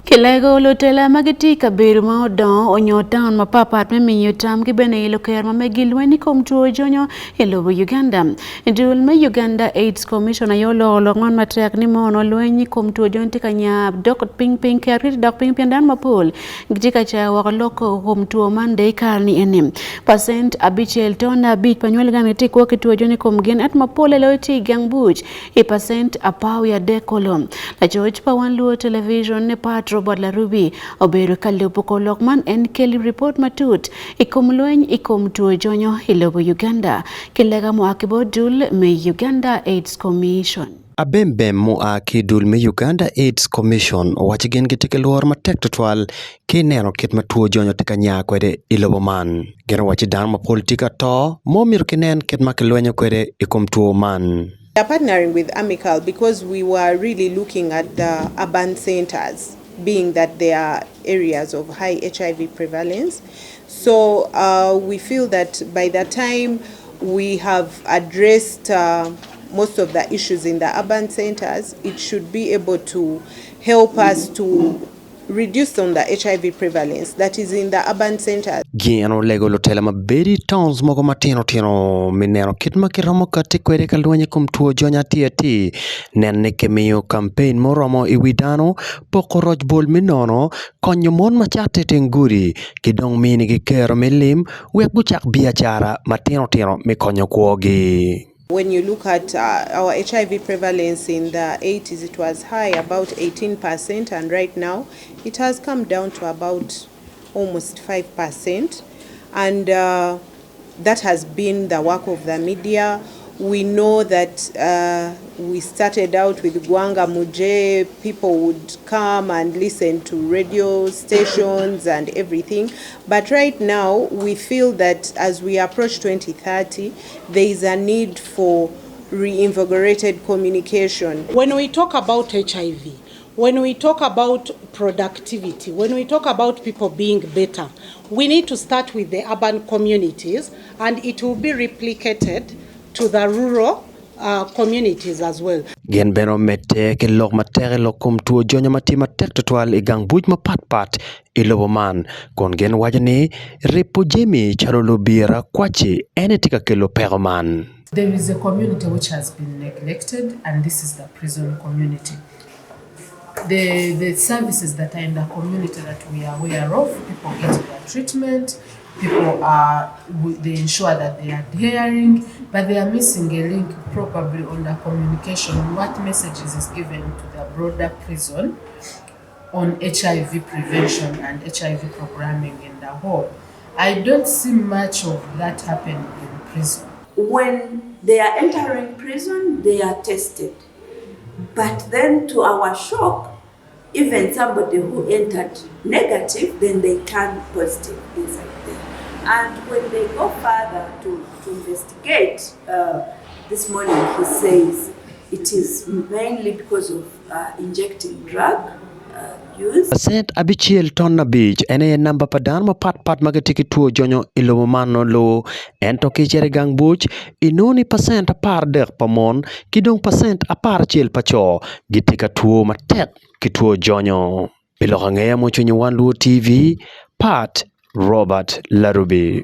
Kilego lutela magiti kabiru ma odon onyo taun mapapat memiyo tam gibene ilo ker mamegilweni kom tuo jonyo ilobo Uganda. Dul me Uganda Aids Commission ayolo longon matek ni mono lwenyi kom tuo jonyo tikanya dok ping kerit dok ping dan mapul gitika cha wakaloko kom tuo mande karni enim. Percent abichel tona bich panywel gani tikwa kituo jonyo kom gen at mapule loiti gang buch percent apaw ya dekolom. La George Pawan Luo television ne patro Robert Larubi oberu kalupo kolokman en keli report matut ikom lweny ikom tuo jonyo ilobo Uganda. Kilega mo akibo dul me Uganda Aids Commission. Abembe mo akidul me Uganda Aids Commission wachigen gitike luor matek tutwal kinero kit matuo jonyo tikanya kwede ilobo man. Gena wachidan ma politika to mo mir kinen kit makilwenyo kwede ikom tuo man. We are partnering with Amical because we were really looking at the urban centers, being that they are areas of high HIV prevalence. So we feel that by the time we have addressed most of the issues in the urban centers, it should be able to help us to reduce on the HIV prevalence that is in the urban centers. Giano lego lutela mabedi towns mogo matino minero kitma kiromo kati kwere kalwenye kumtuo jonya tieti nenne kemiyo campaign moromo iwidano poko roj bol minono konyo mon machate tenguri kidong mini gikero milim wek buchak biachara matino mikonyo kuogi. When you look at our HIV prevalence in the 80s, it was high, about 18%, and right now it has come down to about almost 5%. And that has been the work of the media. We know that we started out with Gwanga Muje, people would come and listen to radio stations and everything. But right now, we feel that as we approach 2030, there is a need for reinvigorated communication. When we talk about HIV, when we talk about productivity, when we talk about people being better, we need to start with the urban communities, and it will be replicated to the rural communities as well. Gen beno mete ke lok matere lokum tuo jonyo matima tek tutwal igang buj mapat ilobo man kon gen wajani repo jemi charolo bira kwachi enetika kelo pero man. There is a community which has been neglected, and this is the prison community. The services that are in the community that we are aware of, people get their treatment, people they ensure that they are adhering, but they are missing a link probably on the communication, what messages is given to the broader prison on HIV prevention and HIV programming in the whole. I don't see much of that happening in prison. When they are entering prison, they are tested. But then to our shock, even somebody who entered negative, then they turn positive inside there. And when they go further to investigate, this morning he says it is mainly because of injecting drug use. Percent abichiel tonna beach ene namba padan mapat magatiki tuo jonyo ilobo mano lo ento kichere gang buch inoni percent apar dek pamon kidong percent apar chiel pacho gitika tuo matek kituo jonyo. Bilokangeya mocho nyuan Luo TV, Pat Robert Larubi.